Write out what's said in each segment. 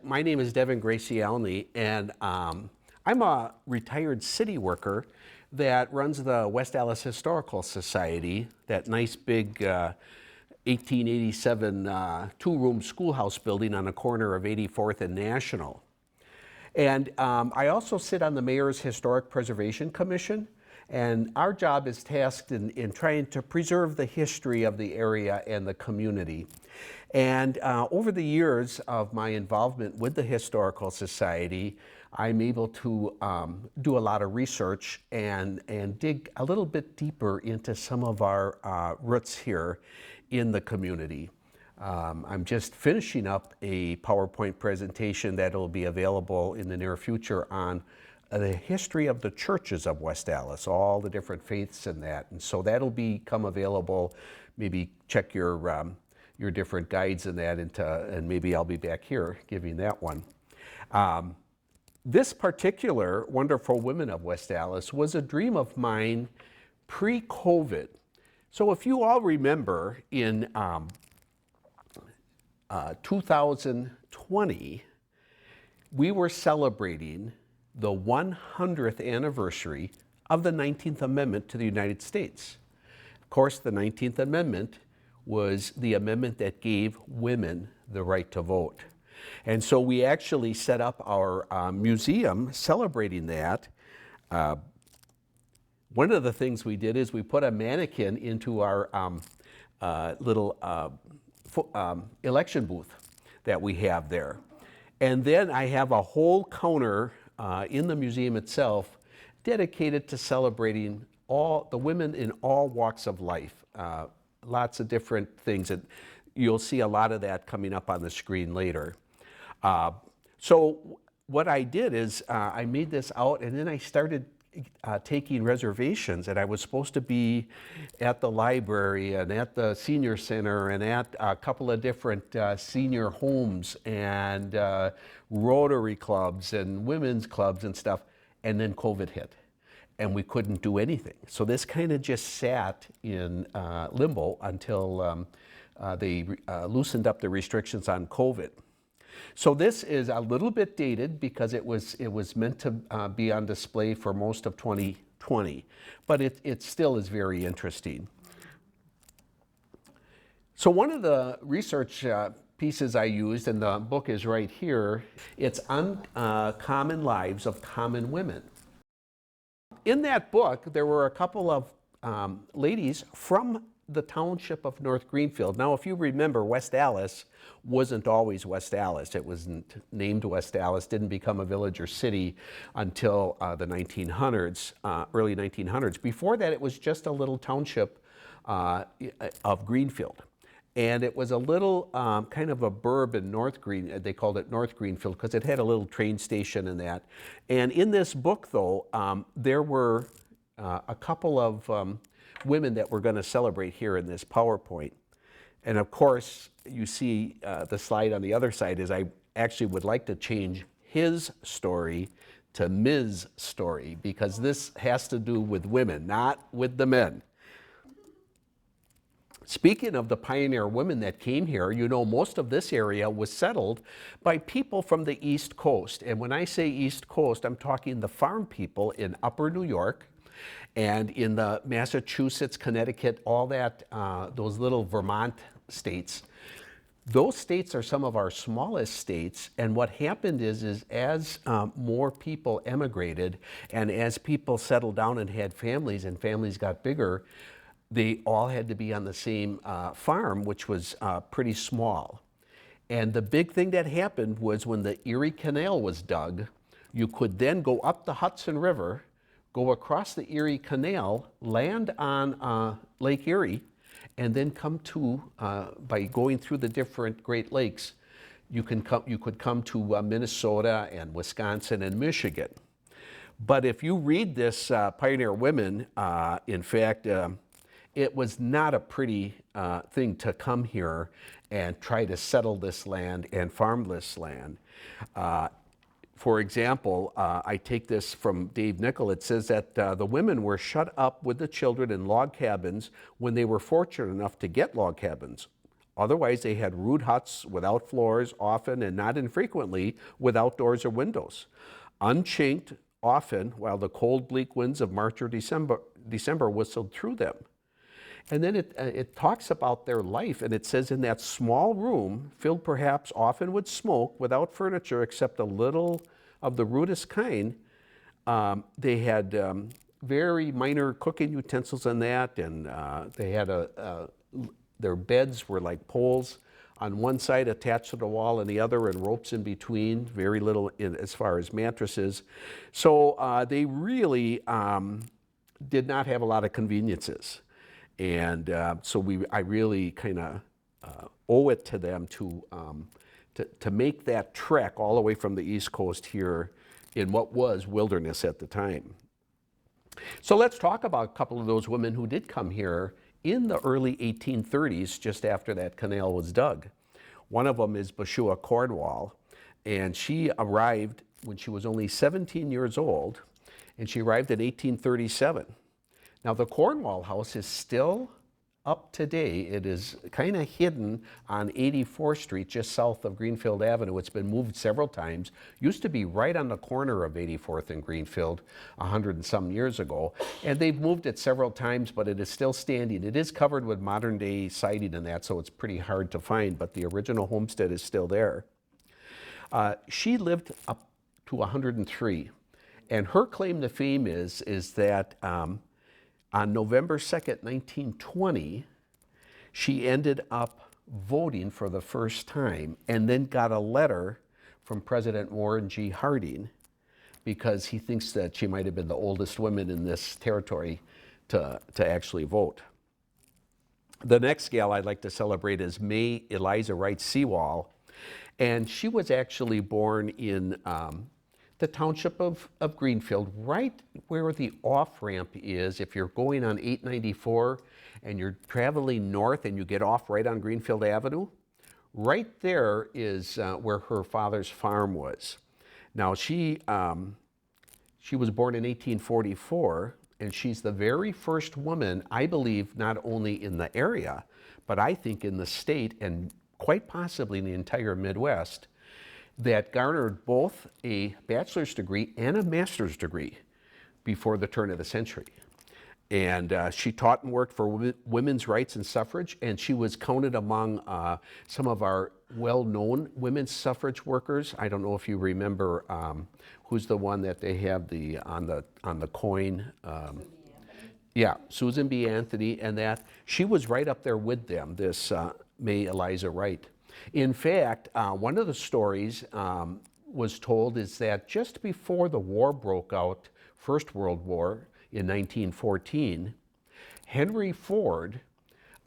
My name is Devin Gracielny, and I'm a retired city worker that runs the West Allis Historical Society, that nice big 1887 two-room schoolhouse building on the corner of 84th and National. And I also sit on the Mayor's Historic Preservation Commission, and our job is tasked in trying to preserve the history of the area and the community. And over the years of my involvement with the Historical Society, I'm able to do a lot of research and dig a little bit deeper into some of our roots here in the community. I'm just finishing up a PowerPoint presentation that will be available in the near future on the history of the churches of West Allis, all the different faiths in that. And so that'll become available. Maybe check your different guides in that, and maybe I'll be back here giving that one. This particular Wonderful Women of West Allis was a dream of mine pre-COVID. So if you all remember, in 2020, we were celebrating the 100th anniversary of the 19th Amendment to the United States. Of course, the 19th Amendment was the amendment that gave women the right to vote. And so we actually set up our museum celebrating that. One of the things we did is we put a mannequin into our little election booth that we have there. And then I have a whole counter in the museum itself dedicated to celebrating all the women in all walks of life. Lots of different things, and you'll see a lot of that coming up on the screen later. So what I did is I made this out, and then I started taking reservations, and I was supposed to be at the library and at the senior center and at a couple of different senior homes and Rotary clubs and women's clubs and stuff, and then COVID hit and we couldn't do anything. So this kind of just sat in limbo until they loosened up the restrictions on COVID. So this is a little bit dated because it was meant to be on display for most of 2020, but it still is very interesting. So one of the research pieces I used, and the book is right here, it's Uncommon Lives of Common Women. In that book, there were a couple of ladies from the township of North Greenfield. Now, if you remember, West Allis wasn't always West Allis. It wasn't named West Allis, didn't become a village or city until the 1900s, early 1900s. Before that, it was just a little township of Greenfield. And it was a little kind of a burb in they called it North Greenfield because it had a little train station and that. And in this book, though, there were a couple of women that we're going to celebrate here in this PowerPoint. And of course, you see the slide on the other side is I actually would like to change his story to Ms. story because this has to do with women, not with the men. Speaking of the pioneer women that came here, you know, most of this area was settled by people from the East Coast. And when I say East Coast, I'm talking the farm people in Upper New York and in the Massachusetts, Connecticut, all that, those little Vermont states. Those states are some of our smallest states, and what happened is as more people emigrated and as people settled down and had families and families got bigger, they all had to be on the same farm, which was pretty small. And the big thing that happened was when the Erie Canal was dug, you could then go up the Hudson River, go across the Erie Canal, land on Lake Erie, and then come to, by going through the different Great Lakes, you could come to Minnesota and Wisconsin and Michigan. But if you read this Pioneer Women, in fact, it was not a pretty thing to come here and try to settle this land and farm this land. For example, I take this from Dave Nickel. It says that the women were shut up with the children in log cabins when they were fortunate enough to get log cabins. Otherwise, they had rude huts without floors, often and not infrequently without doors or windows. Unchinked, often, while the cold, bleak winds of March or December whistled through them. And then it talks about their life, and it says in that small room, filled perhaps often with smoke, without furniture except a little of the rudest kind, they had very minor cooking utensils in that, and they had their beds were like poles on one side attached to the wall and the other, and ropes in between, very little as far as mattresses. So they really did not have a lot of conveniences. And so I really kind of owe it to them to make that trek all the way from the East Coast here in what was wilderness at the time. So let's talk about a couple of those women who did come here in the early 1830s, just after that canal was dug. One of them is Bashua Cornwall, and she arrived when she was only 17 years old, and she arrived in 1837. Now, the Cornwall house is still up today. It is kind of hidden on 84th Street, just south of Greenfield Avenue. It's been moved several times. Used to be right on the corner of 84th and Greenfield 100 and some years ago. And they've moved it several times, but it is still standing. It is covered with modern day siding and that, so it's pretty hard to find, but the original homestead is still there. She lived up to 103. And her claim to fame is that on November 2nd, 1920, she ended up voting for the first time and then got a letter from President Warren G. Harding because he thinks that she might have been the oldest woman in this territory to actually vote. The next gal I'd like to celebrate is May Eliza Wright Sewall, and she was actually born in the township of Greenfield, right where the off-ramp is. If you're going on 894 and you're traveling north and you get off right on Greenfield Avenue, right there is where her father's farm was. Now, she was born in 1844, and she's the very first woman, I believe, not only in the area, but I think in the state and quite possibly in the entire Midwest, that garnered both a bachelor's degree and a master's degree before the turn of the century. And she taught and worked for women's rights and suffrage, and she was counted among some of our well-known women's suffrage workers. I don't know if you remember who's the one that they have on the coin. Yeah, Susan B. Anthony, and that. She was right up there with them, this May Eliza Wright. In fact, one of the stories was told is that just before the war broke out, First World War in 1914, Henry Ford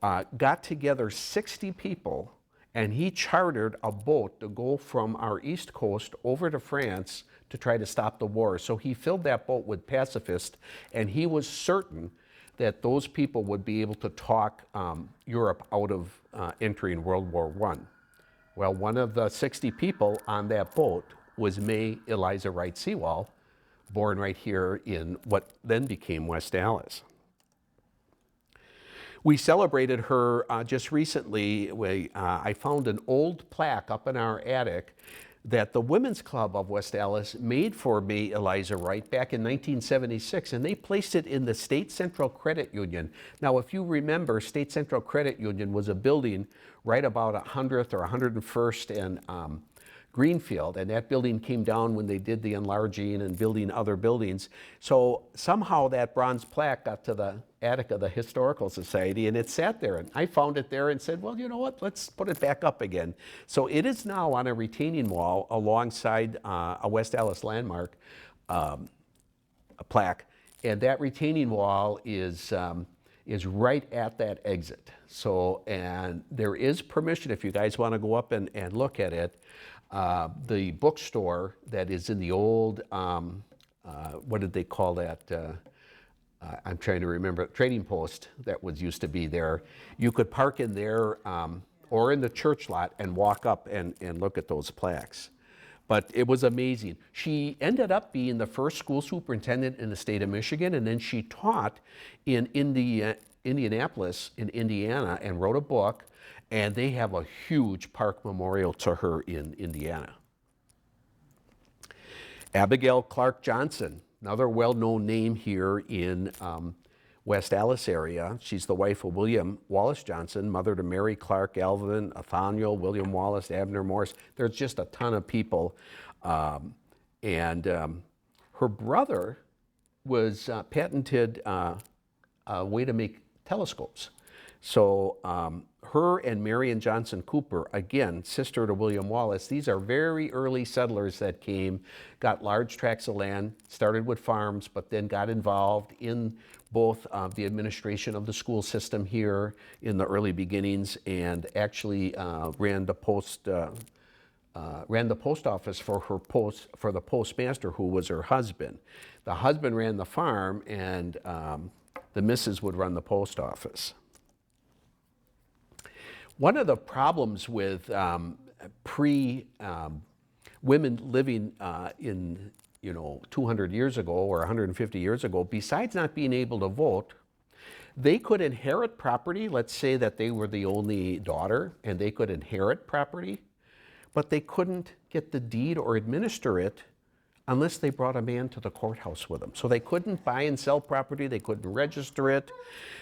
got together 60 people, and he chartered a boat to go from our East Coast over to France to try to stop the war. So he filled that boat with pacifists, and he was certain that those people would be able to talk Europe out of entering World War I. Well, one of the 60 people on that boat was May Eliza Wright Sewall, born right here in what then became West Allis. We celebrated her just recently. I found an old plaque up in our attic that the Women's Club of West Allis made for May Eliza Wright back in 1976, and they placed it in the State Central Credit Union. Now, if you remember, State Central Credit Union was a building right about 100th or 101st and Greenfield, and that building came down when they did the enlarging and building other buildings. So somehow that bronze plaque got to the attic of the Historical Society, and it sat there, and I found it there and said, well, you know what, let's put it back up again. So it is now on a retaining wall alongside a West Allis landmark, a plaque, and that retaining wall is right at that exit. So, and there is permission if you guys want to go up and look at it. The bookstore that is in the old, what did they call that? I'm trying to remember, trading post that was used to be there. You could park in there or in the church lot and walk up and look at those plaques. But it was amazing. She ended up being the first school superintendent in the state of Michigan, and then she taught in Indianapolis in Indiana and wrote a book. And they have a huge park memorial to her in Indiana. Abigail Clark Johnson, another well-known name here in West Allis area. She's the wife of William Wallace Johnson, mother to Mary Clark, Alvin, Nathaniel, William Wallace, Abner Morse. There's just a ton of people. And her brother was patented a way to make telescopes. So her and Marion Johnson Cooper, again, sister to William Wallace, these are very early settlers that came, got large tracts of land, started with farms, but then got involved in both the administration of the school system here in the early beginnings, and actually ran the post office for the postmaster, who was her husband. The husband ran the farm, and the missus would run the post office. One of the problems with women living in 200 years ago or 150 years ago, besides not being able to vote, they could inherit property. Let's say that they were the only daughter and they could inherit property, but they couldn't get the deed or administer it unless they brought a man to the courthouse with them. So they couldn't buy and sell property, they couldn't register it.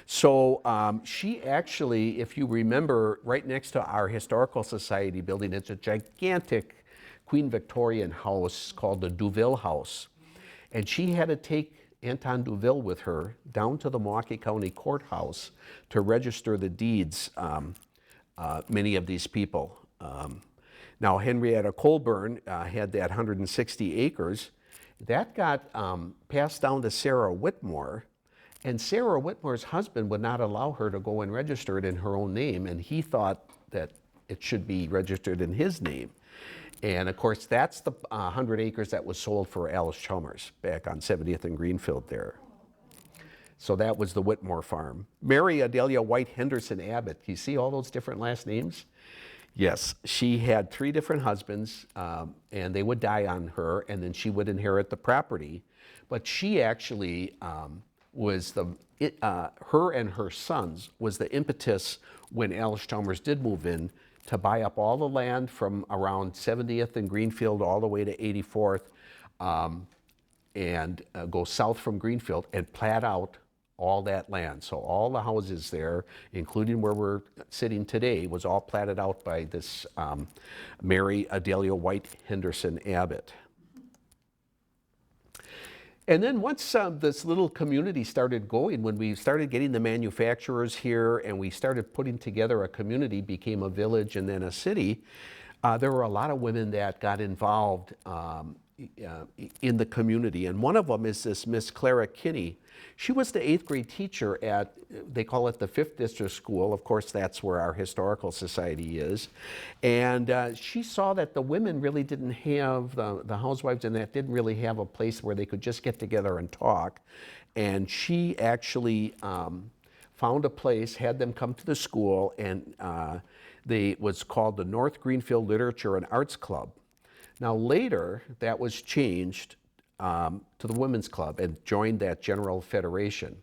So she actually, if you remember, right next to our Historical Society building, it's a gigantic Queen Victorian house called the Duvil House. And she had to take Anton Duvil with her down to the Milwaukee County Courthouse to register the deeds, many of these people. Now, Henrietta Colburn had that 160 acres. That got passed down to Sarah Whitmore, and Sarah Whitmore's husband would not allow her to go and register it in her own name, and he thought that it should be registered in his name. And of course, that's the 100 acres that was sold for Alice Chalmers back on 70th and Greenfield there. So that was the Whitmore farm. Mary Adelia White Henderson Abbott. You see all those different last names? Yes, she had 3 different husbands, and they would die on her, and then she would inherit the property. But she actually was her and her sons was the impetus when Alice Chalmers did move in to buy up all the land from around 70th and Greenfield all the way to 84th, and go south from Greenfield and plat out all that land. So all the houses there, including where we're sitting today, was all platted out by this Mary Adelia White Henderson Abbott. And then once this little community started going, when we started getting the manufacturers here and we started putting together a community, became a village and then a city, there were a lot of women that got involved in the community. And one of them is this Miss Clara Kinney. She was the 8th grade teacher at, they call it the 5th District School. Of course, that's where our Historical Society is. And she saw that the women really didn't have, the housewives and that didn't really have a place where they could just get together and talk. And she actually found a place, had them come to the school, and was called the North Greenfield Literature and Arts Club. Now later, that was changed to the Women's Club and joined that General Federation.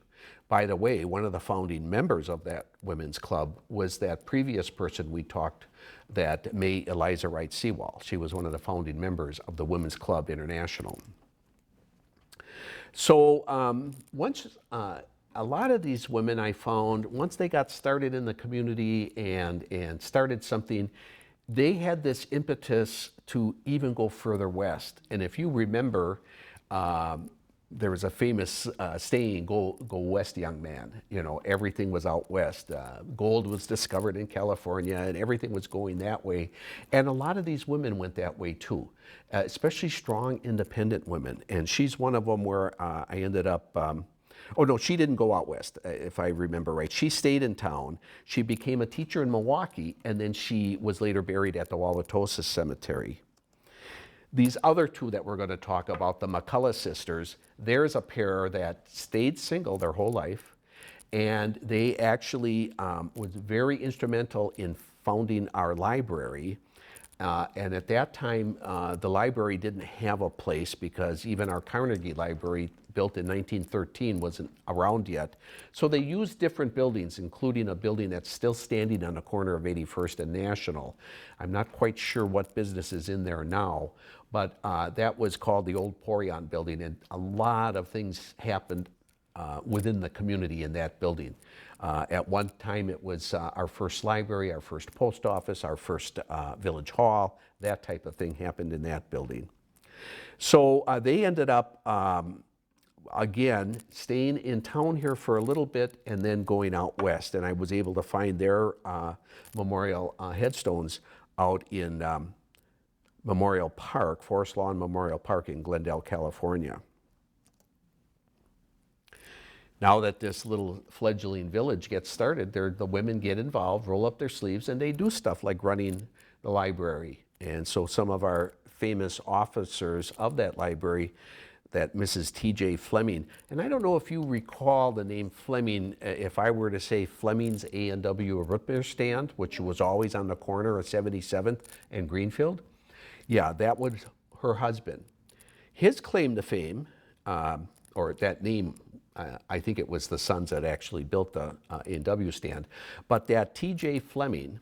By the way, one of the founding members of that Women's Club was that previous person we talked, that May Eliza Wright Sewall. She was one of the founding members of the Women's Club International. So once, a lot of these women I found, once they got started in the community and started something, they had this impetus to even go further west. And if you remember, there was a famous saying, go west, young man. You know, everything was out west. Gold was discovered in California and everything was going that way. And a lot of these women went that way too, especially strong, independent women. And she's one of them where I ended up, oh no, she didn't go out west, if I remember right. She stayed in town. She became a teacher in Milwaukee, and then she was later buried at the Wauwatosa Cemetery. These other 2 that we're going to talk about, the McCullough sisters, there's a pair that stayed single their whole life, and they actually was very instrumental in founding our library. And at that time, the library didn't have a place because even our Carnegie Library, built in 1913, wasn't around yet. So they used different buildings, including a building that's still standing on the corner of 81st and National. I'm not quite sure what business is in there now, but that was called the Old Porion Building, and a lot of things happened within the community in that building. At one time, it was our first library, our first post office, our first village hall. That type of thing happened in that building. So they ended up, again, staying in town here for a little bit and then going out west. And I was able to find their memorial headstones out in Memorial Park, Forest Lawn Memorial Park in Glendale, California. Now that this little fledgling village gets started, the women get involved, roll up their sleeves, and they do stuff like running the library. And so some of our famous officers of that library, that Mrs. T.J. Fleming, and I don't know if you recall the name Fleming, if I were to say Fleming's A&W root beer stand, which was always on the corner of 77th and Greenfield. Yeah, that was her husband. His claim to fame, or that name, I think it was the sons that actually built the A&W stand, but that T.J. Fleming,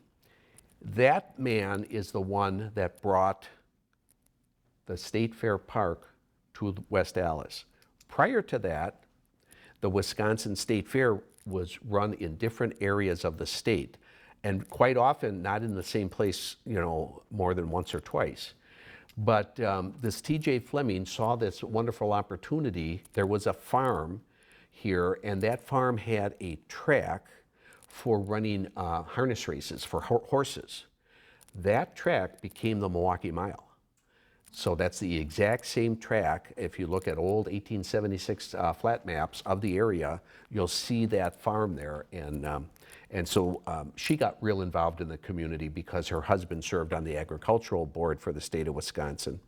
that man is the one that brought the State Fair Park to West Allis. Prior to that, the Wisconsin State Fair was run in different areas of the state, and quite often not in the same place, you know, more than once or twice. But this T.J. Fleming saw this wonderful opportunity. There was a farm here, and that farm had a track for running harness races for horses. That track became the Milwaukee Mile. So that's the exact same track. If you look at old 1876 flat maps of the area, you'll see that farm there. And so she got real involved in the community because her husband served on the agricultural board for the state of Wisconsin.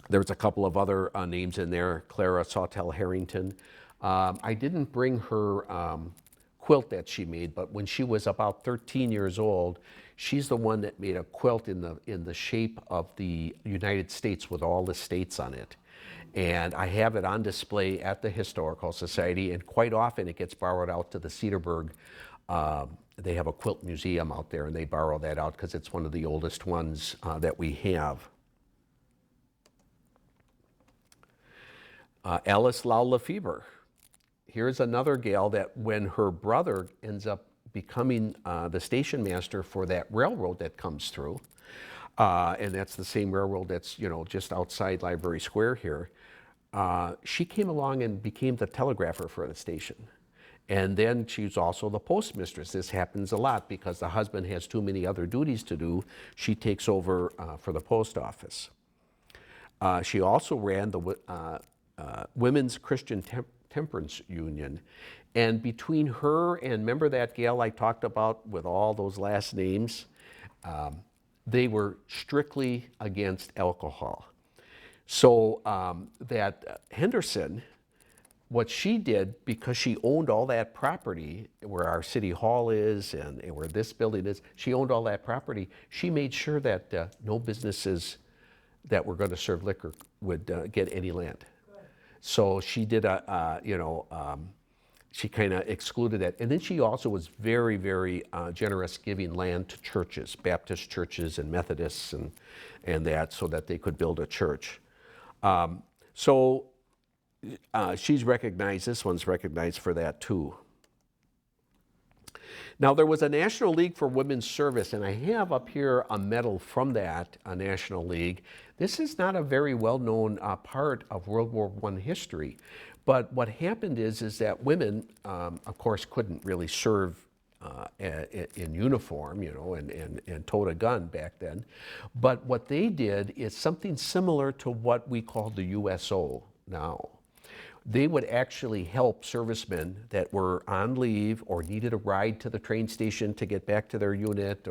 There's a couple of other names in there, Clara, Sawtelle, Harrington. I didn't bring her quilt that she made, but when she was about 13 years old, she's the one that made a quilt in the shape of the United States with all the states on it. And I have it on display at the Historical Society, and quite often it gets borrowed out to the Cedarburg. They have a quilt museum out there, and they borrow that out because it's one of the oldest ones that we have. Alice Lau Lefebvre. Here's another gal that when her brother ends up becoming the station master for that railroad that comes through, and that's the same railroad that's, you know, just outside Library Square here, she came along and became the telegrapher for the station. And then she's also the postmistress. This happens a lot because the husband has too many other duties to do. She takes over for the post office. She also ran the Women's Christian Temperance Union. And between her and, remember that gal I talked about with all those last names? They were strictly against alcohol. So that Henderson, what she did, because she owned all that property where our city hall is and where this building is, she owned all that property. She made sure that no businesses that were going to serve liquor would get any land. So she did she kind of excluded that. And then she also was very, very generous giving land to churches, Baptist churches and Methodists and that, so that they could build a church. She's recognized, this one's recognized for that too. Now there was a National League for Women's Service, and I have up here a medal from that National League. This is not a very well-known part of World War I history, but what happened is that women, of course, couldn't really serve in uniform, you know, and tote a gun back then. But what they did is something similar to what we call the USO now. They would actually help servicemen that were on leave or needed a ride to the train station to get back to their unit,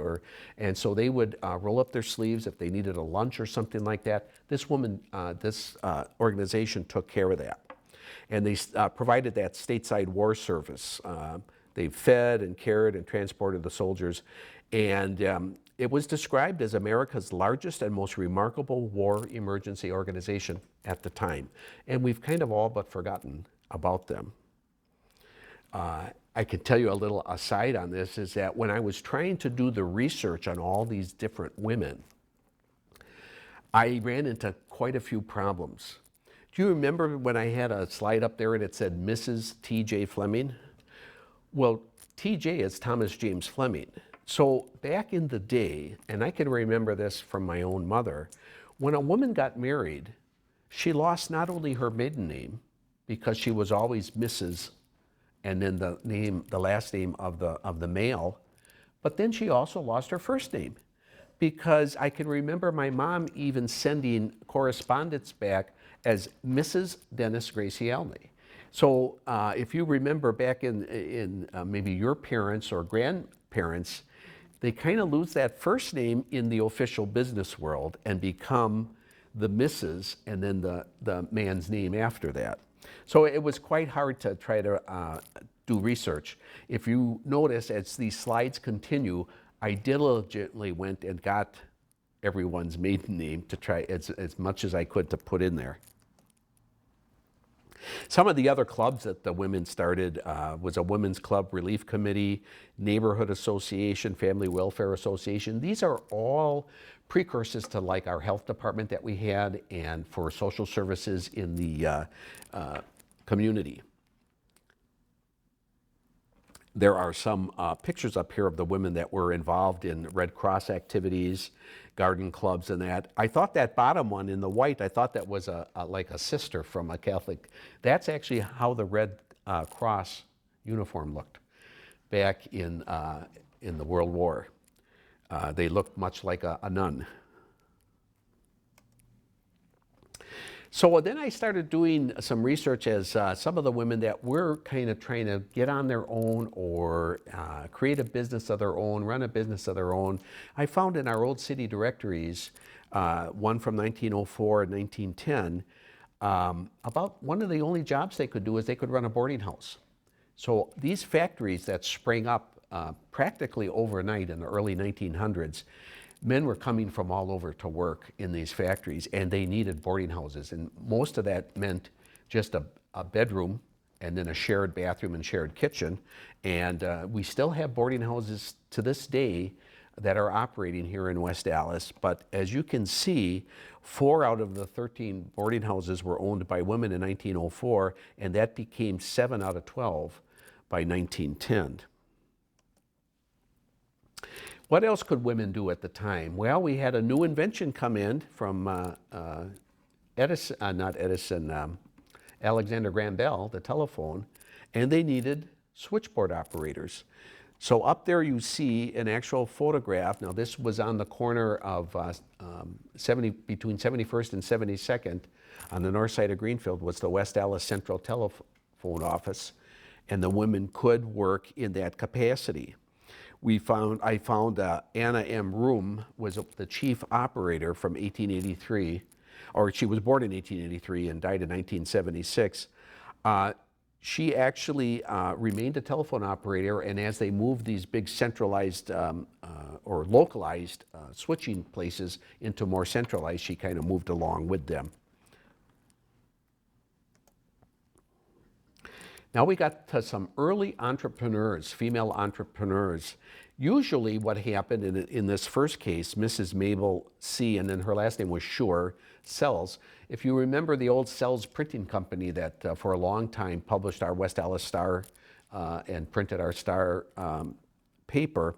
and so they would roll up their sleeves if they needed a lunch or something like that. This woman, this organization took care of that. And they provided that stateside war service. They fed and cared and transported the soldiers. And It was described as America's largest and most remarkable war emergency organization at the time. And we've kind of all but forgotten about them. I can tell you a little aside on this is that when I was trying to do the research on all these different women, I ran into quite a few problems. Do you remember when I had a slide up there and it said Mrs. T.J. Fleming? Well, T.J. is Thomas James Fleming. So back in the day, and I can remember this from my own mother, when a woman got married, she lost not only her maiden name, because she was always Mrs., and then the last name of the male, but then she also lost her first name, because I can remember my mom even sending correspondence back as Mrs. Dennis Gracielny. So if you remember back in maybe your parents or grandparents, they kind of lose that first name in the official business world and become the Mrs. and then the man's name after that. So it was quite hard to try to do research. If you notice, as these slides continue, I diligently went and got everyone's maiden name to try as much as I could to put in there. Some of the other clubs that the women started was a Women's Club Relief Committee, Neighborhood Association, Family Welfare Association. These are all precursors to like our health department that we had and for social services in the community. There are some pictures up here of the women that were involved in Red Cross activities, garden clubs and that. I thought that bottom one in the white, I thought that was like a sister from a Catholic. That's actually how the Red Cross uniform looked back in the World War. They looked much like a nun. So then I started doing some research as some of the women that were kind of trying to get on their own or create a business of their own, run a business of their own. I found in our old city directories, one from 1904 and 1910, about one of the only jobs they could do is they could run a boarding house. So these factories that sprang up practically overnight in the early 1900s, men were coming from all over to work in these factories, and they needed boarding houses. And most of that meant just a bedroom and then a shared bathroom and shared kitchen. And we still have boarding houses to this day that are operating here in West Allis. But as you can see, 4 out of the 13 boarding houses were owned by women in 1904, and that became 7 out of 12 by 1910. What else could women do at the time? Well, we had a new invention come in from Alexander Graham Bell, the telephone, and they needed switchboard operators. So up there you see an actual photograph. Now this was on the corner of between 71st and 72nd on the north side of Greenfield was the West Allis Central Telephone Office, and the women could work in that capacity. I found Anna M. Room was the chief operator from 1883, or she was born in 1883 and died in 1976. She actually remained a telephone operator, and as they moved these big centralized or localized switching places into more centralized, she kind of moved along with them. Now we got to some early entrepreneurs, female entrepreneurs. Usually what happened in this first case, Mrs. Mabel C., and then her last name was Shure, Sells. If you remember the old Sells printing company that for a long time published our West Allis Star and printed our Star paper,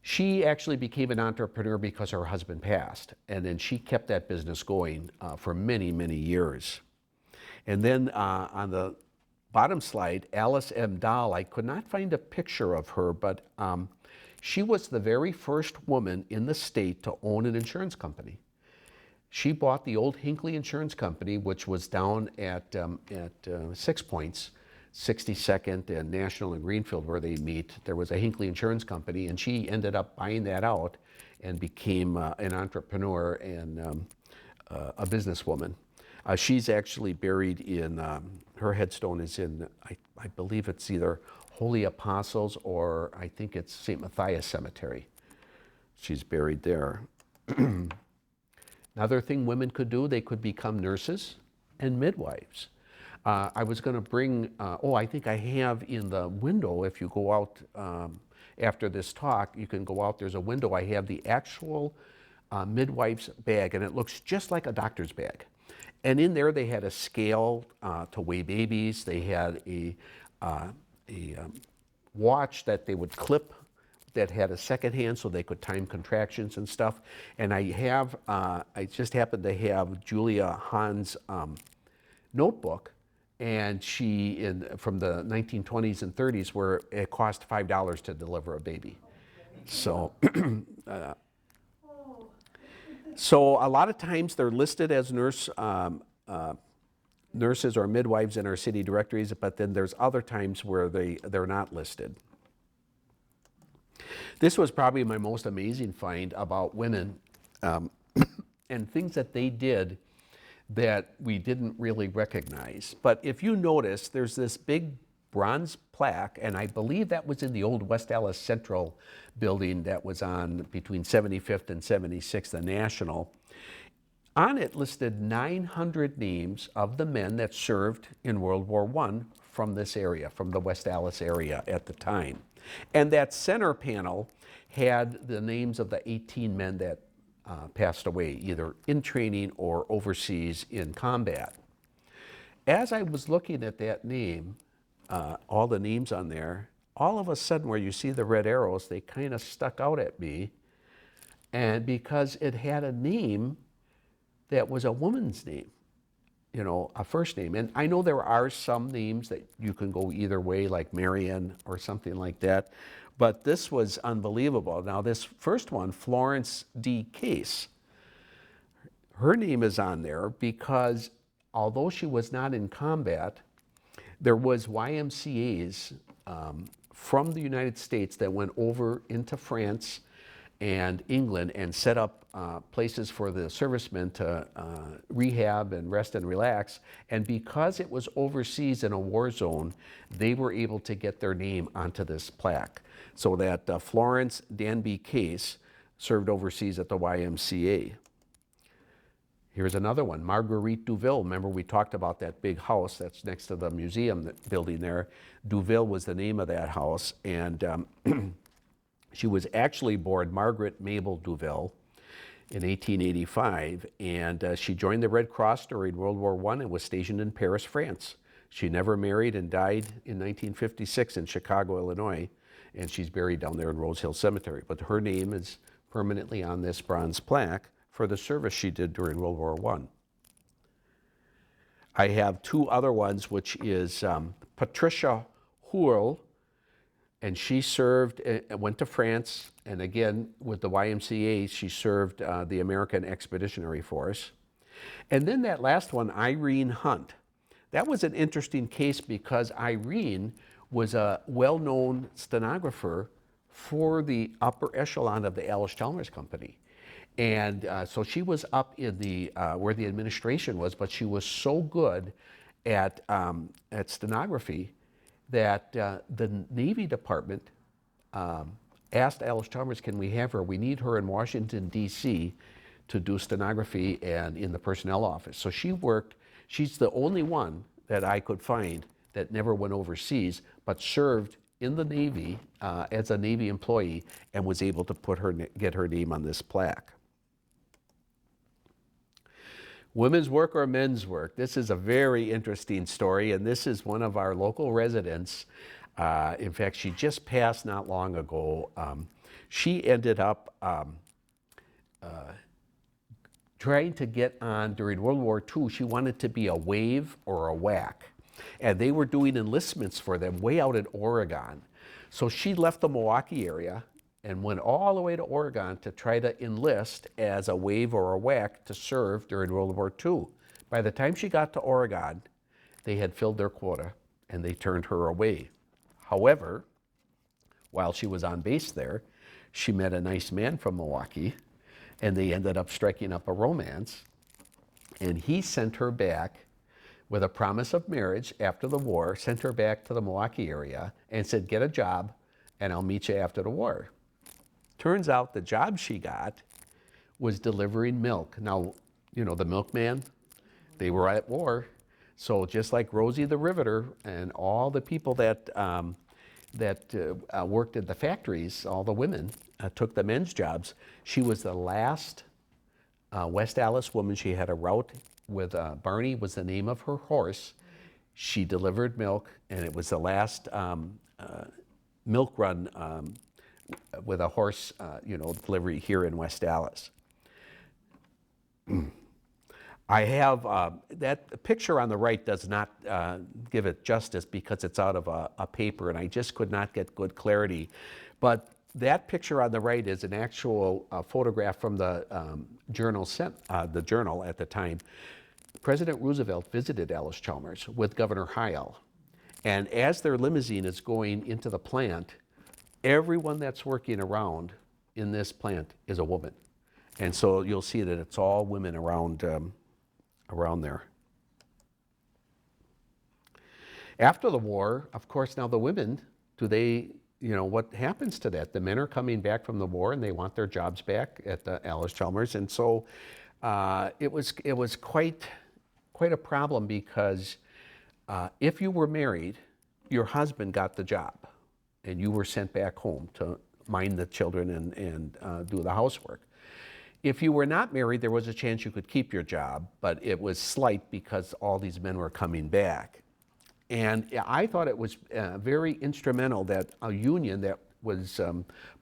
she actually became an entrepreneur because her husband passed. And then she kept that business going for many, many years. And then on the bottom slide, Alice M. Dahl, I could not find a picture of her, but she was the very first woman in the state to own an insurance company. She bought the old Hinckley Insurance Company, which was down at 6 Points, 62nd and National and Greenfield where they meet. There was a Hinckley Insurance Company, and she ended up buying that out and became an entrepreneur and a businesswoman. She's actually buried in, her headstone is in, I believe it's either Holy Apostles or I think it's St. Matthias Cemetery. She's buried there. Another thing women could do, they could become nurses and midwives. I was going to bring, I think I have in the window, if you go out after this talk, you can go out, there's a window, I have the actual midwife's bag, and it looks just like a doctor's bag. And in there they had a scale to weigh babies, they had a watch that they would clip that had a second hand so they could time contractions and stuff. And I just happened to have Julia Hahn's notebook, and from the 1920s and 30s, where it cost $5 to deliver a baby. So, so a lot of times they're listed as nurses or midwives in our city directories, but then there's other times where they're not listed. This was probably my most amazing find about women and things that they did that we didn't really recognize. But if you notice, there's this big bronze plaque, and I believe that was in the old West Allis Central building that was on between 75th and 76th, the National. On it listed 900 names of the men that served in World War I from this area, from the West Allis area at the time. And that center panel had the names of the 18 men that passed away, either in training or overseas in combat. As I was looking at that name, all the names on there, all of a sudden where you see the red arrows, they kind of stuck out at me. And because it had a name that was a woman's name, you know, a first name. And I know there are some names that you can go either way, like Marion or something like that, but this was unbelievable. Now this first one, Florence D Case, her name is on there because although she was not in combat, there was YMCAs from the United States that went over into France and England and set up places for the servicemen to rehab and rest and relax. And because it was overseas in a war zone, they were able to get their name onto this plaque. So that Florence Danby Case served overseas at the YMCA. Here's another one, Marguerite Duvil. Remember we talked about that big house that's next to the museum building there. Duvil was the name of that house, and she was actually born Margaret Mabel Duvil in 1885, and she joined the Red Cross during World War I and was stationed in Paris, France. She never married and died in 1956 in Chicago, Illinois, and she's buried down there in Rose Hill Cemetery. But her name is permanently on this bronze plaque for the service she did during World War I. I have two other ones, which is Patricia Huel, and she served, went to France, and again, with the YMCA, she served the American Expeditionary Force. And then that last one, Irene Hunt. That was an interesting case because Irene was a well-known stenographer for the upper echelon of the Allis-Chalmers Company. And so she was up in the, where the administration was, but she was so good at stenography that the Navy Department asked Allis-Chalmers, can we have her? We need her in Washington, D.C. to do stenography and in the personnel office. So she worked, she's the only one that I could find that never went overseas, but served in the Navy as a Navy employee and was able to get her name on this plaque. Women's work or men's work? This is a very interesting story, and this is one of our local residents. In fact, she just passed not long ago. She ended up trying to get on during World War II. She wanted to be a wave or a whack, and they were doing enlistments for them way out in Oregon. So she left the Milwaukee area and went all the way to Oregon to try to enlist as a wave or a whack to serve during World War II. By the time she got to Oregon, they had filled their quota and they turned her away. However, while she was on base there, she met a nice man from Milwaukee, and they ended up striking up a romance, and he sent her back with a promise of marriage after the war, sent her back to the Milwaukee area and said, get a job and I'll meet you after the war. Turns out the job she got was delivering milk. Now, you know, the milkman, they were at war. So just like Rosie the Riveter and all the people that, worked at the factories, all the women took the men's jobs. She was the last West Allis woman. She had a route with Barney was the name of her horse. She delivered milk, and it was the last milk run with a horse, delivery here in West Allis. I have that picture on the right does not give it justice because it's out of a paper, and I just could not get good clarity. But that picture on the right is an actual photograph from the journal at the time. President Roosevelt visited Allis-Chalmers with Governor Huel, and as their limousine is going into the plant, everyone that's working around in this plant is a woman. And so you'll see that it's all women around there. After the war, of course, now the women, what happens to that? The men are coming back from the war and they want their jobs back at the Allis-Chalmers. And so it was quite a problem because if you were married, your husband got the job and you were sent back home to mind the children and do the housework. If you were not married, there was a chance you could keep your job, but it was slight because all these men were coming back. And I thought it was very instrumental that a union that was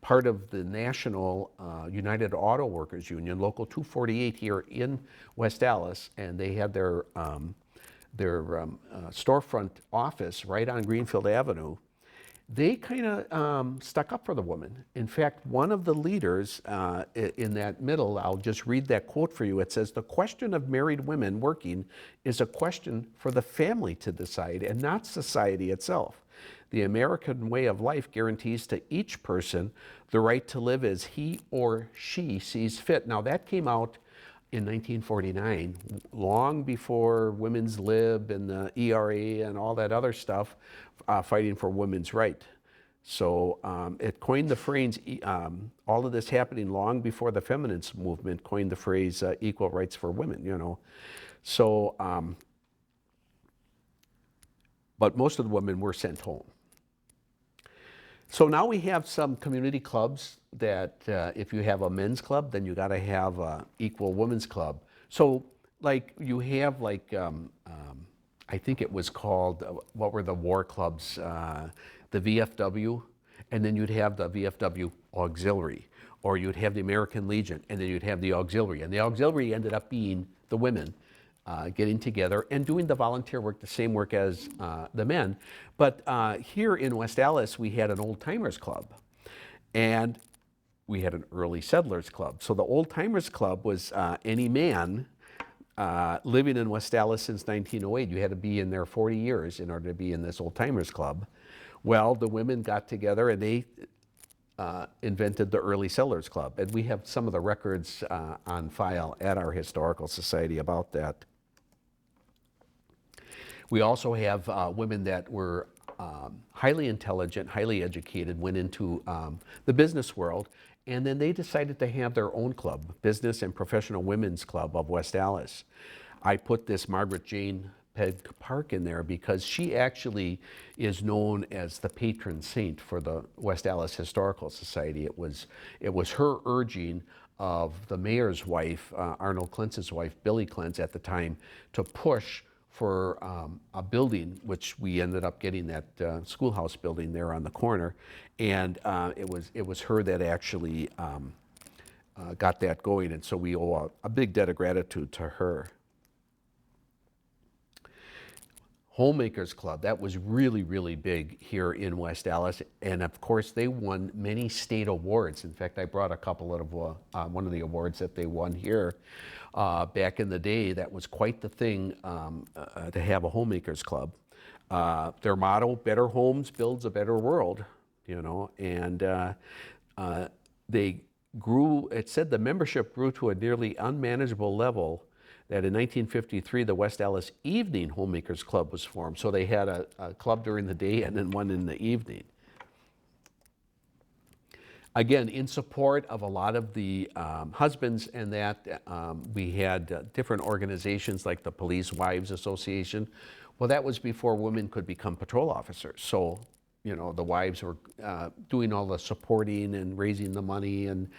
part of the National United Auto Workers Union, Local 248 here in West Allis, and they had their storefront office right on Greenfield Avenue. They kind of stuck up for the woman. In fact, one of the leaders in that middle, I'll just read that quote for you. It says, "The question of married women working is a question for the family to decide and not society itself. The American way of life guarantees to each person the right to live as he or she sees fit." Now that came out in 1949, long before women's lib and the ERA and all that other stuff, fighting for women's right. So it coined the phrase, all of this happening long before the feminist movement coined the phrase equal rights for women, So, but most of the women were sent home. So now we have some community clubs that if you have a men's club, then you got to have a equal women's club. So like you have I think it was called, what were the war clubs? The VFW, and then you'd have the VFW Auxiliary, or you'd have the American Legion, and then you'd have the Auxiliary. And the Auxiliary ended up being the women getting together and doing the volunteer work, the same work as the men. But here in West Allis, we had an old timers club, and we had an early settlers club. So the old timers club was any man living in West Allis since 1908. You had to be in there 40 years in order to be in this old timers club. Well, the women got together and they invented the early settlers club. And we have some of the records on file at our Historical Society about that. We also have women that were highly intelligent, highly educated, went into the business world, and then they decided to have their own club, Business and Professional Women's Club of West Allis. I put this Margaret Jane Peg Park in there because she actually is known as the patron saint for the West Allis Historical Society. It was her urging of the mayor's wife, Arnold Klentz's wife, Billy Klentz at the time, to push for a building, which we ended up getting that schoolhouse building there on the corner, and it was her that actually got that going, and so we owe a big debt of gratitude to her. Homemakers Club, that was really, really big here in West Allis, and of course they won many state awards. In fact, I brought a couple of one of the awards that they won here. Back in the day, that was quite the thing to have a Homemakers Club. Their motto, "Better Homes Builds a Better World," and they grew, it said the membership grew to a nearly unmanageable level that in 1953, the West Allis Evening Homemakers Club was formed. So they had a club during the day and then one in the evening. Again, in support of a lot of the husbands and that, we had different organizations like the Police Wives Association. Well, that was before women could become patrol officers. So, you know, the wives were doing all the supporting and raising the money and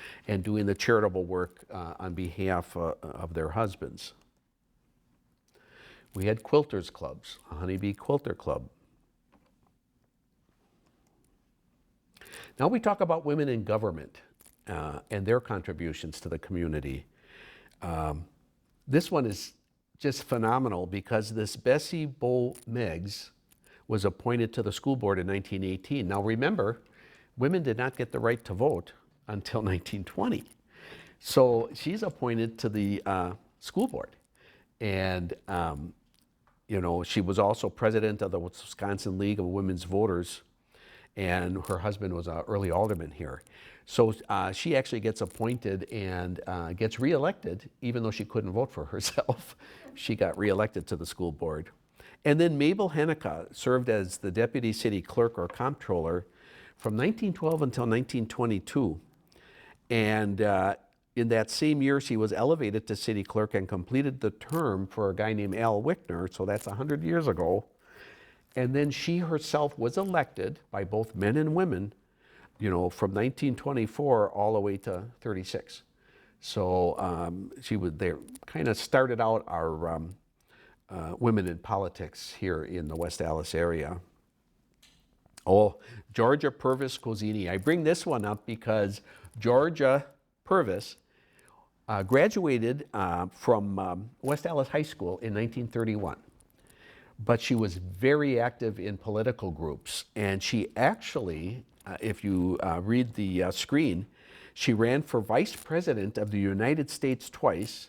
doing the charitable work on behalf of their husbands. We had quilters clubs, a honeybee quilter club. Now we talk about women in government and their contributions to the community. This one is just phenomenal because this Bessie Bo Meggs was appointed to the school board in 1918. Now remember, women did not get the right to vote until 1920. So she's appointed to the school board. And you know, she was also president of the Wisconsin League of Women's Voters, and her husband was an early alderman here. So she actually gets appointed and gets reelected, even though she couldn't vote for herself. She got reelected to the school board. And then Mabel Hennika served as the deputy city clerk or comptroller from 1912 until 1922. And in that same year, she was elevated to city clerk and completed the term for a guy named Al Wickner, so that's 100 years ago. And then she herself was elected by both men and women, you know, from 1924 all the way to 36. So she was there, kind of started out our women in politics here in the West Allis area. Oh, Georgia Purvis Kozini. I bring this one up because Georgia Purvis graduated from West Allis High School in 1931. But she was very active in political groups, and she actually, if you read the screen, she ran for vice president of the United States twice,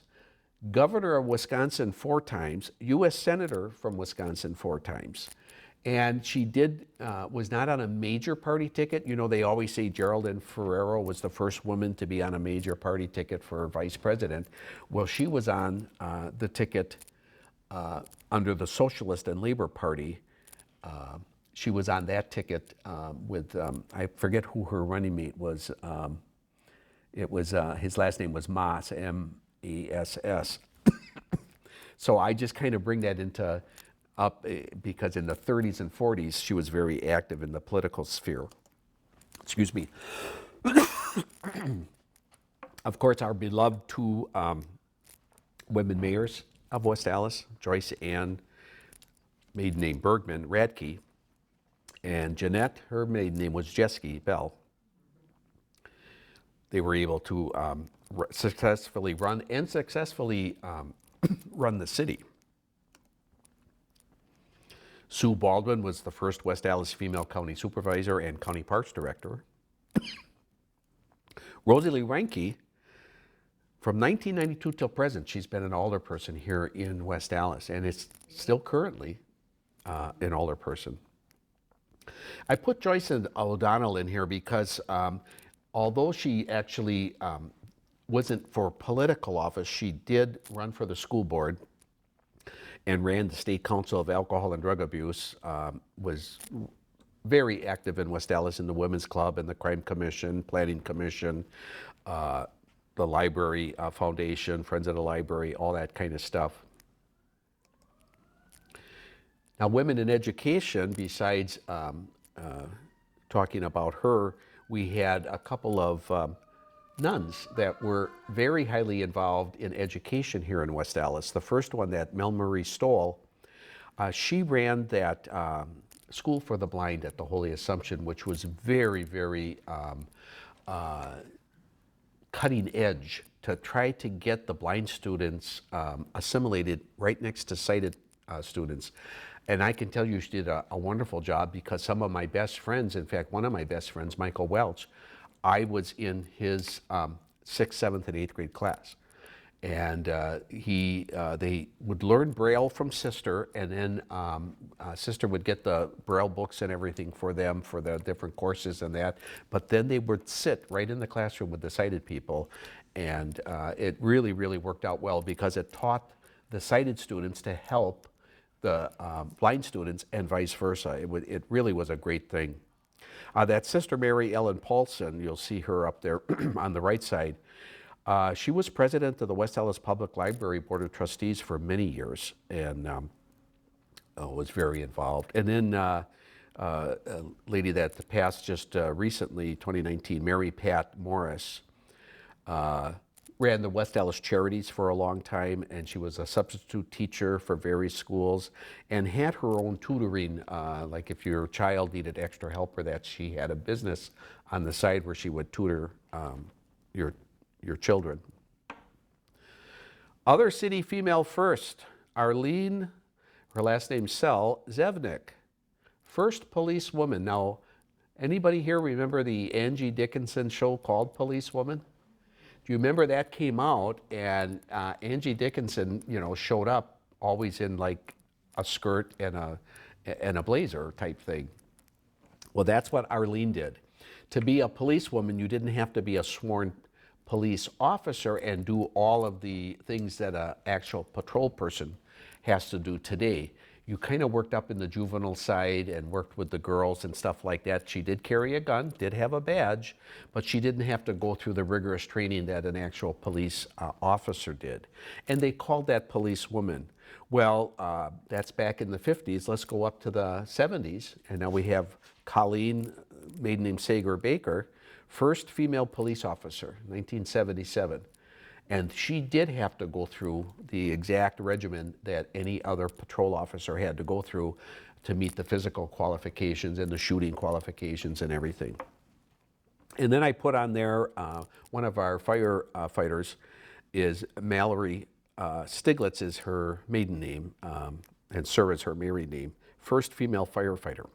governor of Wisconsin 4 times, U.S. senator from Wisconsin 4 times. And she was not on a major party ticket. You know, they always say Geraldine Ferrero was the first woman to be on a major party ticket for vice president. Well, she was on the ticket under the Socialist and Labor Party. She was on that ticket with, I forget who her running mate was. It was, his last name was Maas, M-E-S-S. So I just kind of bring that up because in the 30s and 40s, she was very active in the political sphere. Excuse me. Of course, our beloved 2 women mayors of West Allis, Joyce Ann, maiden name Bergman, Radke, and Jeanette, her maiden name was Jeske Bell. They were able to successfully run run the city. Sue Baldwin was the first West Allis female county supervisor and county parks director. Rosalie Reinke, from 1992 till present, she's been an alderperson here in West Allis, and is still currently an alderperson. I put Joyce O'Donnell in here because although she actually wasn't for political office, she did run for the school board and ran the State Council of Alcohol and Drug Abuse, was very active in West Allis in the Women's Club and the Crime Commission, Planning Commission, the Library Foundation, Friends of the Library, all that kind of stuff. Now, women in education, besides talking about her, we had a couple of nuns that were very highly involved in education here in West Allis. The first one, that Mel Marie Stoll, she ran that School for the Blind at the Holy Assumption, which was very, very cutting edge to try to get the blind students assimilated right next to sighted students. And I can tell you she did a wonderful job, because some of my best friends, in fact, one of my best friends, Michael Welch, I was in his 6th, 7th, and 8th grade class. And they would learn Braille from Sister, and then Sister would get the Braille books and everything for them for the different courses and that. But then they would sit right in the classroom with the sighted people, and it really, really worked out well, because it taught the sighted students to help the blind students and vice versa. It really was a great thing. That Sister Mary Ellen Paulson, you'll see her up there on the right side. She was president of the West Allis Public Library Board of Trustees for many years, and was very involved. And then a lady that passed just recently, 2019, Mary Pat Morris, ran the West Allis Charities for a long time, and she was a substitute teacher for various schools and had her own tutoring, like if your child needed extra help or that, she had a business on the side where she would tutor your children. Other city female first, Arlene, her last name Sell, Zevnik, first policewoman. Now, anybody here remember the Angie Dickinson show called Policewoman? Do you remember that came out, and Angie Dickinson, showed up always in like a skirt and a blazer type thing. Well, that's what Arlene did. To be a policewoman, you didn't have to be a sworn police officer and do all of the things that an actual patrol person has to do today. You kind of worked up in the juvenile side and worked with the girls and stuff like that. She did carry a gun, did have a badge, but she didn't have to go through the rigorous training that an actual police officer did. And they called that policewoman. Well, that's back in the 50s. Let's go up to the 70s. And now we have Colleen, maiden name Sager Baker, first female police officer, 1977. And she did have to go through the exact regimen that any other patrol officer had to go through to meet the physical qualifications and the shooting qualifications and everything. And then I put on there, one of our firefighters is Mallory Stiglitz is her maiden name, and Sir is her married name, first female firefighter.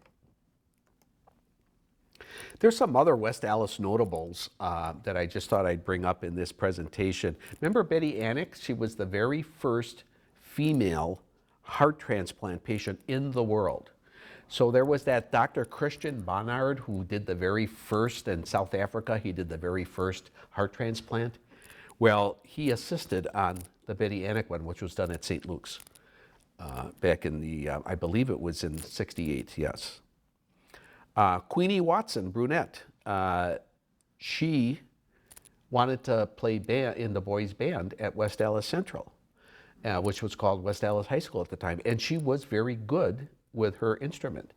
There's some other West Allis notables that I just thought I'd bring up in this presentation. Remember Betty Annick? She was the very first female heart transplant patient in the world. So there was that Dr. Christian Barnard who did the very first in South Africa. He did the very first heart transplant. Well, he assisted on the Betty Annick one, which was done at St. Luke's back in the, I believe it was in '68, yes. Queenie Watson, brunette, she wanted to play in the boys' band at West Allis Central, which was called West Allis High School at the time. And she was very good with her instrument.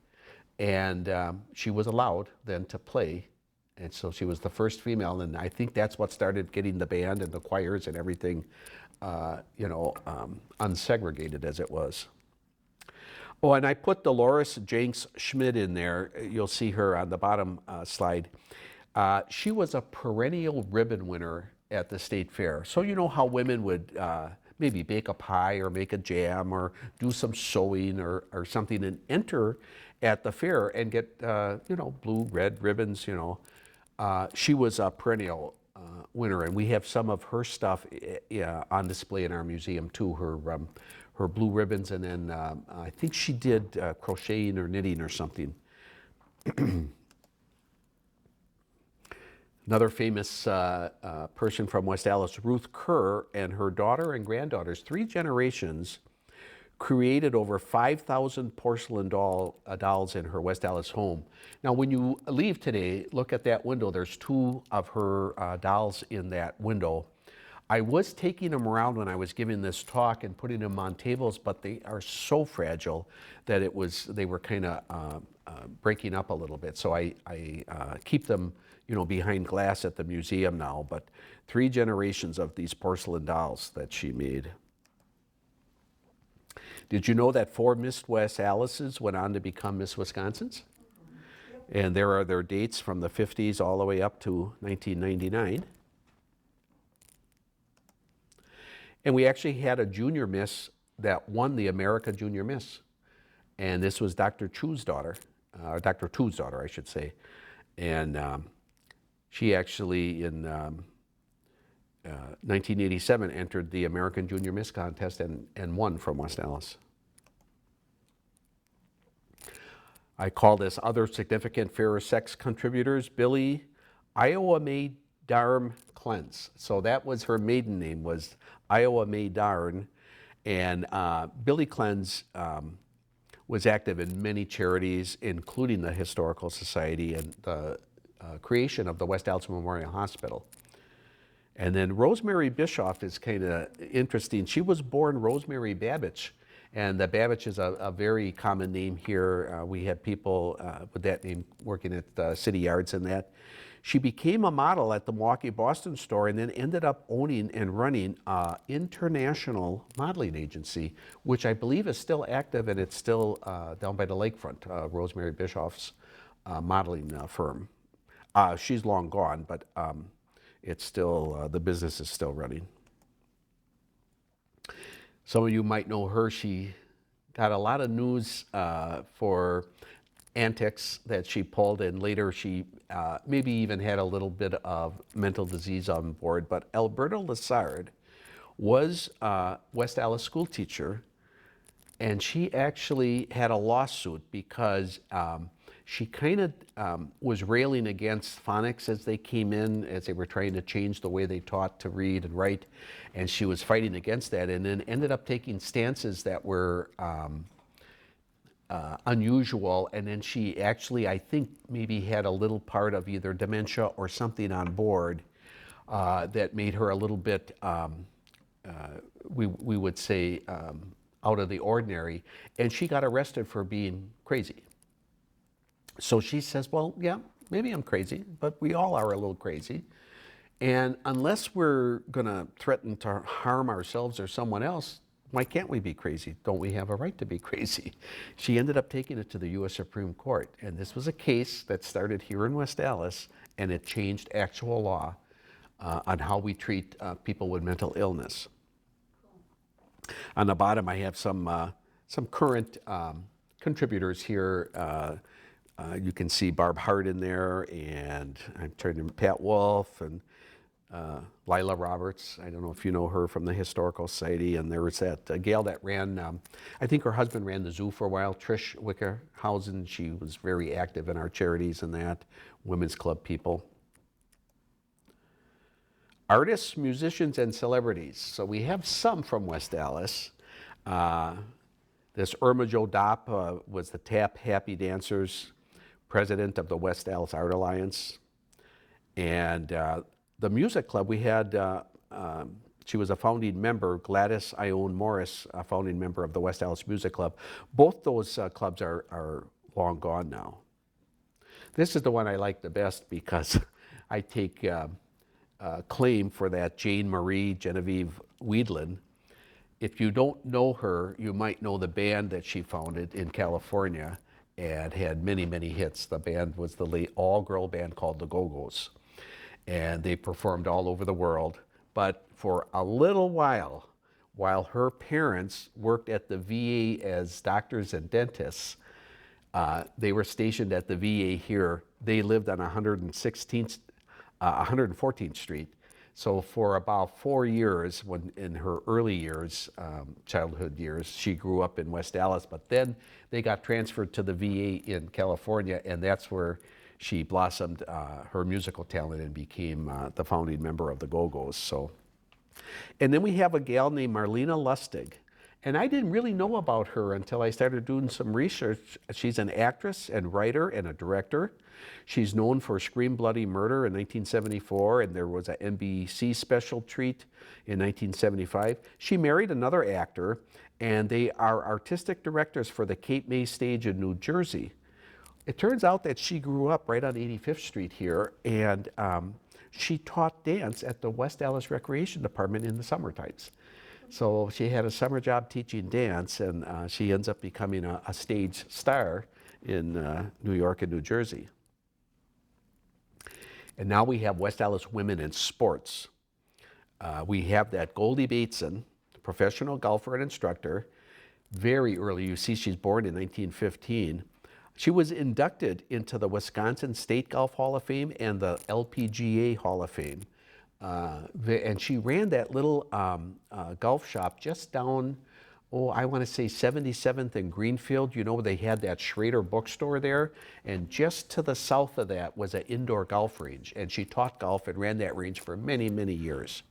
And she was allowed then to play. And so she was the first female. And I think that's what started getting the band and the choirs and everything, unsegregated as it was. Oh, and I put Dolores Jenks Schmidt in there. You'll see her on the bottom slide. She was a perennial ribbon winner at the state fair. So you know how women would maybe bake a pie or make a jam or do some sewing or something and enter at the fair and get, blue, red ribbons, She was a perennial winner, and we have some of her stuff on display in our museum too, her blue ribbons, and then I think she did crocheting or knitting or something. Another famous person from West Allis, Ruth Kerr, and her daughter and granddaughters, 3 generations, created over 5,000 porcelain dolls in her West Allis home. Now, when you leave today, look at that window. There's 2 of her dolls in that window. I was taking them around when I was giving this talk and putting them on tables, but they are so fragile that they were kind of breaking up a little bit. So I keep them, behind glass at the museum now. But 3 generations of these porcelain dolls that she made. Did you know that 4 Miss West Allises went on to become Miss Wisconsins? And there are their dates from the 50s all the way up to 1999. And we actually had a junior miss that won the American Junior Miss. And this was Dr. Chu's daughter, Dr. Tu's daughter, I should say. And she actually, in 1987, entered the American Junior Miss contest and won from West Allis. I call this other significant fairer sex contributors, Billy Iowa May Darm Clence. So that was her maiden name, was Iowa May Darn. And Billy Clence was active in many charities, including the Historical Society and the creation of the West Allis Memorial Hospital. And then Rosemary Bischoff is kind of interesting. She was born Rosemary Babbage, and the Babbage is a very common name here. We had people with that name working at city yards and that. She became a model at the Milwaukee Boston store and then ended up owning and running an international modeling agency, which I believe is still active, and it's still down by the lakefront, Rosemary Bischoff's modeling firm. She's long gone, but it's still, the business is still running. Some of you might know her. She got a lot of news for antics that she pulled, and later she maybe even had a little bit of mental disease on board. But Alberta Lessard was a West Allis school teacher, and she actually had a lawsuit because she kind of was railing against phonics as they came in, as they were trying to change the way they taught to read and write, and she was fighting against that, and then ended up taking stances that were unusual, and then she actually, I think, maybe had a little part of either dementia or something on board that made her a little bit, we would say, out of the ordinary, and she got arrested for being crazy. So she says, well, yeah, maybe I'm crazy, but we all are a little crazy. And unless we're going to threaten to harm ourselves or someone else, why can't we be crazy? Don't we have a right to be crazy? She ended up taking it to the U.S. Supreme Court. And this was a case that started here in West Allis, and it changed actual law on how we treat people with mental illness. On the bottom, I have some current contributors here. You can see Barb Hart in there, and I'm turning to Pat Wolf and Lila Roberts. I don't know if you know her from the Historical Society. And there was that gal that ran, I think her husband ran the zoo for a while, Trish Wickerhausen. She was very active in our charities and that, women's club people. Artists, musicians, and celebrities. So we have some from West Allis. This Irma Joe Dapa was the Tap Happy Dancers president of the West Allis Art Alliance. And the music club, we had, she was a founding member, Gladys Ione Morris, a founding member of the West Allis Music Club. Both those clubs are long gone now. This is the one I like the best because I take claim for that Jane Marie Genevieve Weedland. If you don't know her, you might know the band that she founded in California and had many, many hits. The band was the all-girl band called the Go-Go's, and they performed all over the world. But for a little while her parents worked at the VA as doctors and dentists, they were stationed at the VA here. They lived on 114th Street. So for about 4 years, when in her early years, childhood years, she grew up in West Allis, but then they got transferred to the VA in California, and that's where she blossomed her musical talent and became the founding member of the Go-Go's. So, and then we have a gal named Marlena Lustig, and I didn't really know about her until I started doing some research. She's an actress and writer and a director. She's known for Scream Bloody Murder in 1974, and there was an NBC special treat in 1975. She married another actor, and they are artistic directors for the Cape May stage in New Jersey. It turns out that she grew up right on 85th Street here, and she taught dance at the West Allis Recreation Department in the summer times. So she had a summer job teaching dance, and she ends up becoming a stage star in New York and New Jersey. And now we have West Allis Women in Sports. We have that Goldie Bateson, professional golfer and instructor, very early. You see she's born in 1915. She was inducted into the Wisconsin State Golf Hall of Fame and the LPGA Hall of Fame. And she ran that little golf shop just down, I want to say 77th and Greenfield. You know, they had that Schrader bookstore there, and just to the south of that was an indoor golf range, and she taught golf and ran that range for many, many years.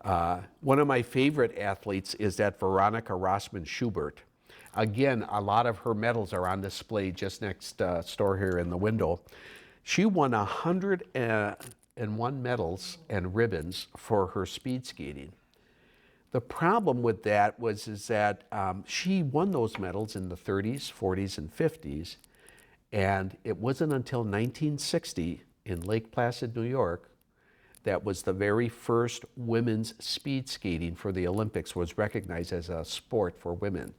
One of my favorite athletes is that Veronica Rossman Schubert. Again, a lot of her medals are on display just next door here in the window. She won 101 medals and ribbons for her speed skating. The problem with that is that she won those medals in the 30s, 40s, and 50s, and it wasn't until 1960 in Lake Placid, New York, that was the very first women's speed skating for the Olympics was recognized as a sport for women,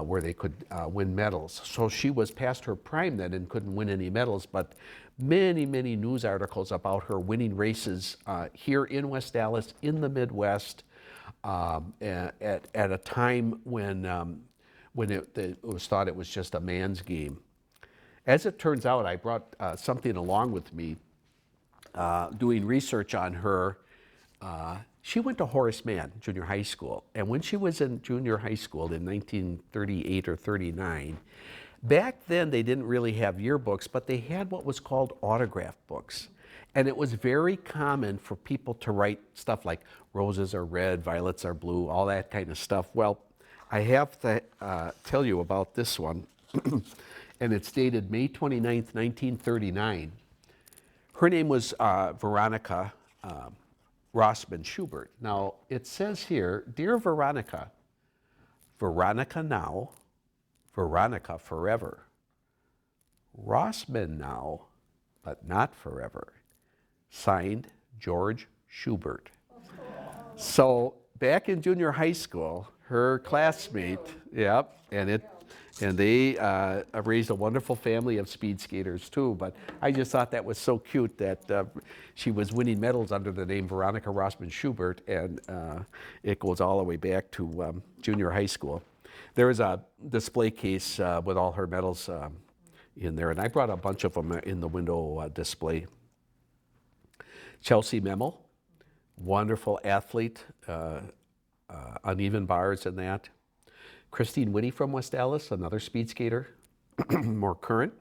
where they could win medals. So she was past her prime then and couldn't win any medals, but many, many news articles about her winning races here in West Allis, in the Midwest, at a time when it was thought it was just a man's game. As it turns out, I brought something along with me. Doing research on her, she went to Horace Mann Junior High School. And when she was in junior high school in 1938 or 39, back then they didn't really have yearbooks, but they had what was called autograph books. And it was very common for people to write stuff like roses are red, violets are blue, all that kind of stuff. Well, I have to tell you about this one. And it's dated May 29th, 1939. Her name was Veronica Rossman Schubert. Now, it says here, Dear Veronica, Veronica now, Veronica forever. Rossman now, but not forever. Signed, George Schubert. So, back in junior high school, her classmate, yep, and they raised a wonderful family of speed skaters too, but I just thought that was so cute that she was winning medals under the name Veronica Rossman Schubert, and it goes all the way back to junior high school. There is a display case with all her medals in there, and I brought a bunch of them in the window display. Chelsea Memel, wonderful athlete, uneven bars and that. Christine Whitty from West Allis, another speed skater, more current.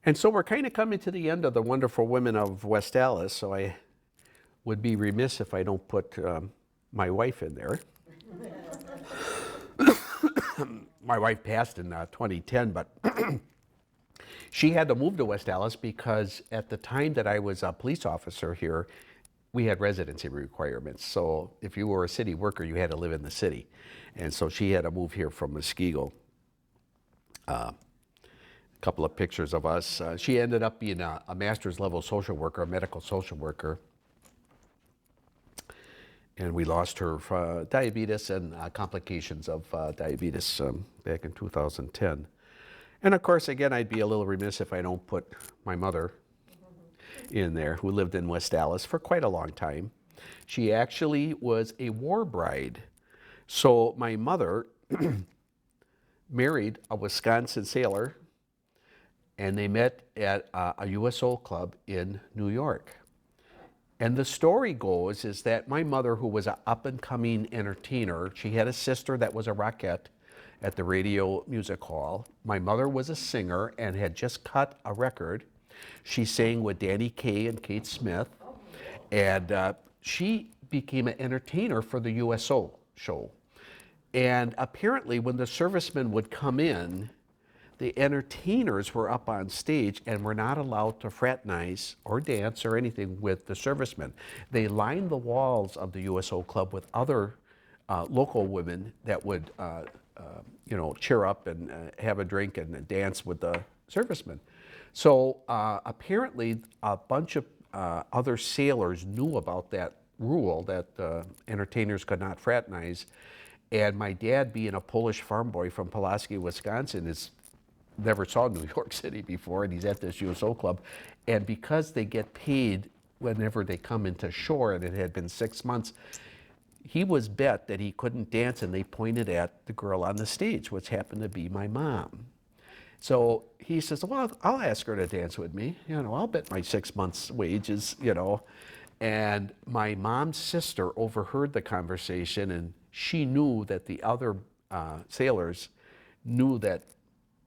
And so we're kind of coming to the end of the wonderful women of West Allis, so I would be remiss if I don't put my wife in there. My wife passed in 2010, but she had to move to West Allis because at the time that I was a police officer here, we had residency requirements. So if you were a city worker, you had to live in the city. And so she had to move here from Muskego. A couple of pictures of us. She ended up being a master's level social worker, a medical social worker. And we lost her for diabetes and complications of diabetes back in 2010. And of course, again, I'd be a little remiss if I don't put my mother in there, who lived in West Allis for quite a long time. She actually was a war bride. So my mother married a Wisconsin sailor, and they met at a USO club in New York. And the story goes is that my mother, who was an up-and-coming entertainer, she had a sister that was a rockette at the Radio Music Hall. My mother was a singer and had just cut a record. She sang with Danny Kaye and Kate Smith, and she became an entertainer for the USO show. And apparently when the servicemen would come in, the entertainers were up on stage and were not allowed to fraternize or dance or anything with the servicemen. They lined the walls of the USO club with other local women that would cheer up and have a drink and dance with the servicemen. So apparently a bunch of other sailors knew about that rule that entertainers could not fraternize. And my dad, being a Polish farm boy from Pulaski, Wisconsin, never saw New York City before, and he's at this USO club. And because they get paid whenever they come into shore, and it had been 6 months, he was bet that he couldn't dance, and they pointed at the girl on the stage, which happened to be my mom. So he says, well, I'll ask her to dance with me. I'll bet my 6 months' wages, And my mom's sister overheard the conversation, and she knew that the other sailors knew that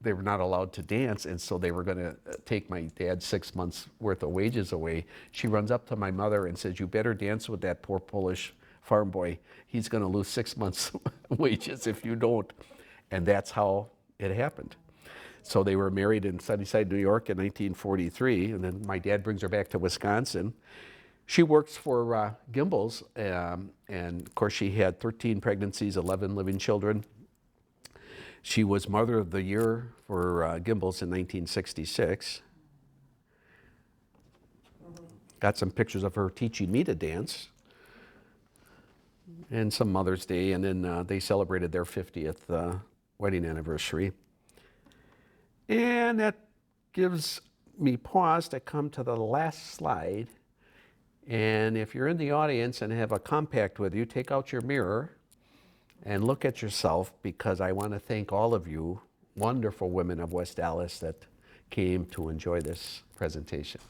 they were not allowed to dance, and so they were going to take my dad's 6 months worth of wages away. She runs up to my mother and says, you better dance with that poor Polish farm boy, he's going to lose 6 months' wages if you don't. And that's how it happened. So they were married in Sunnyside, New York in 1943, and then my dad brings her back to Wisconsin. She works for Gimbel's, and of course she had 13 pregnancies, 11 living children. She was Mother of the Year for Gimbel's in 1966. Got some pictures of her teaching me to dance, and some Mother's Day, and then they celebrated their 50th wedding anniversary. And that gives me pause to come to the last slide. And if you're in the audience and have a compact with you, take out your mirror and look at yourself, because I want to thank all of you wonderful women of West Allis that came to enjoy this presentation.